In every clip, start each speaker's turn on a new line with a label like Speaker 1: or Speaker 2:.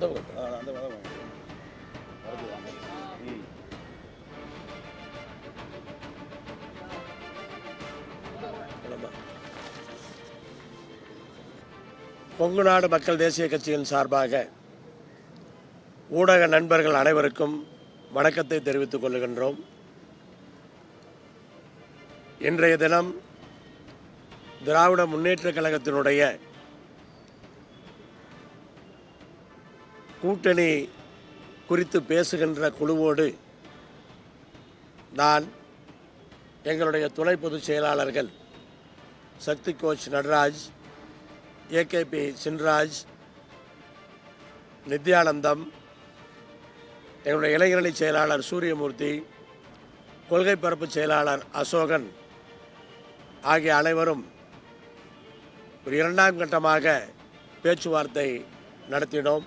Speaker 1: கொங்கு நாடு மக்கள் தேசிய கட்சியின் சார்பாக ஊடக நண்பர்கள் அனைவருக்கும் வணக்கத்தை தெரிவித்துக் கொள்கின்றோம். இன்றைய தினம் திராவிட முன்னேற்றக் கழகத்தினுடைய கூட்டணி குறித்து பேசுகின்ற குழுவோடு நான், எங்களுடைய துணை பொதுச் செயலாளர்கள் சக்தி கோச் நடராஜ், ஏகேபி சின்ராஜ், நித்யானந்தம், எங்களுடைய இளைஞரணி செயலாளர் சூரியமூர்த்தி, கொள்கை பரப்பு செயலாளர் அசோகன் ஆகிய அனைவரும் ஒரு இரண்டாம் கட்டமாக பேச்சுவார்த்தை நடத்தினோம்.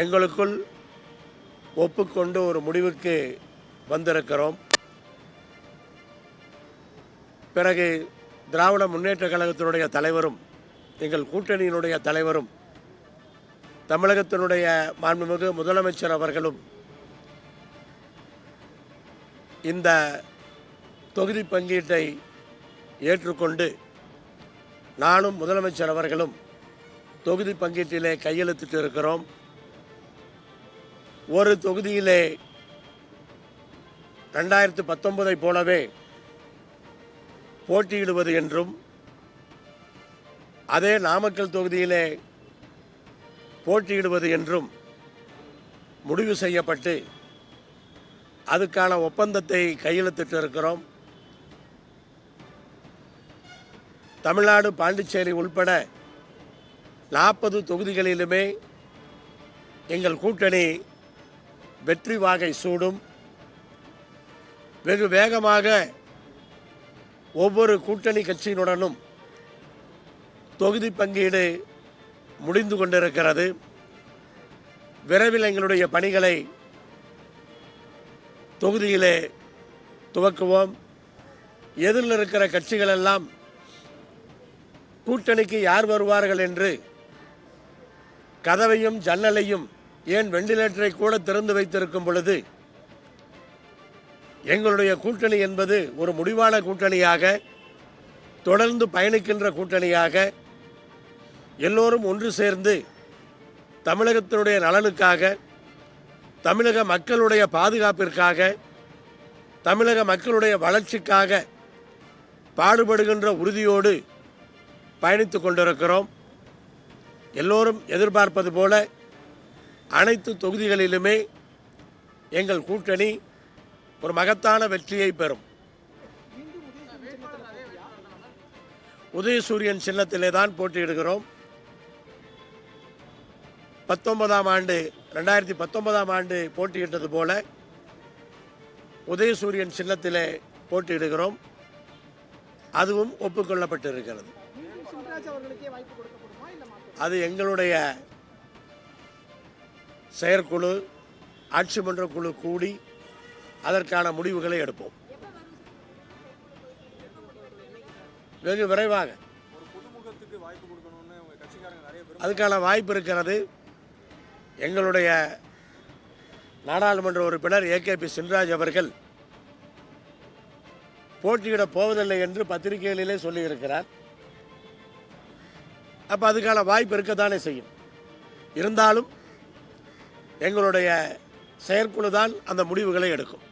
Speaker 1: எங்களுக்குள் ஒப்புக்கொண்டு ஒரு முடிவுக்கு வந்திருக்கிறோம். பிறகு திராவிட முன்னேற்றக் கழகத்தினுடைய தலைவரும் எங்கள் கூட்டணியினுடைய தலைவரும் தமிழகத்தினுடைய மாண்புமிகு முதலமைச்சர் அவர்களும் இந்த தொகுதி பங்கீட்டை ஏற்றுக்கொண்டு நானும் முதலமைச்சர் அவர்களும் தொகுதி பங்கீட்டிலே கையெழுத்திட்டு இருக்கிறோம். ஒரு தொகுதியிலே 2019 போலவே போட்டியிடுவது என்றும், அதே நாமக்கல் தொகுதியிலே போட்டியிடுவது என்றும் முடிவு செய்யப்பட்டு அதுக்கான ஒப்பந்தத்தை கையெழுத்திட்டு இருக்கிறோம். தமிழ்நாடு, பாண்டிச்சேரி உள்பட 40 தொகுதிகளிலுமே எங்கள் கூட்டணி வெற்றி வாகை சூடும். வெகு வேகமாக ஒவ்வொரு கூட்டணி கட்சியினுடனும் தொகுதி பங்கீடு முடிந்து கொண்டிருக்கிறது. விரைவில் எங்களுடைய பணிகளை தொகுதியிலே துவக்குவோம். எதிரில் இருக்கிற கட்சிகள் எல்லாம் கூட்டணிக்கு யார் வருவார்கள் என்று கதவையும் ஜன்னலையும், ஏன் வெண்டிலேட்டரை கூட திறந்து வைத்திருக்கும் பொழுது, எங்களுடைய கூட்டணி என்பது ஒரு முடிவான கூட்டணியாக, தொடர்ந்து பயணிக்கின்ற கூட்டணியாக, எல்லோரும் ஒன்று சேர்ந்து தமிழகத்தினுடைய நலனுக்காக, தமிழக மக்களுடைய பாதுகாப்பிற்காக, தமிழக மக்களுடைய வளர்ச்சிக்காக பாடுபடுகின்ற உறுதியோடு பயணித்து கொண்டிருக்கிறோம். எல்லோரும் எதிர்பார்ப்பது போல அனைத்து தொகுதிகளிலுமே எங்கள் கூட்டணி ஒரு மகத்தான வெற்றியை பெறும். உதயசூரியன் சின்னத்திலே தான் போட்டியிடுகிறோம். 2019 ஆண்டு போட்டியிட்டது போல உதயசூரியன் சின்னத்திலே போட்டியிடுகிறோம். அதுவும் ஒப்புக்கொள்ளப்பட்டிருக்கிறது. அது எங்களுடைய செயற்குழு, ஆட்சி மன்ற குழு கூடி அதற்கான முடிவுகளை எடுப்போம். வெகு விரைவாக அதுக்கான வாய்ப்பு இருக்கிறது. எங்களுடைய நாடாளுமன்ற உறுப்பினர் ஏகேபி சின்ராஜ் அவர்கள் போட்டியிடப் போவதில்லை என்று பத்திரிகைகளிலே சொல்லியிருக்கிறார். அப்போ அதுக்கான வாய்ப்பு இருக்கத்தானே செய்யும். இருந்தாலும் எங்களுடைய செயற்குழு தான் அந்த முடிவுகளை எடுக்கும்.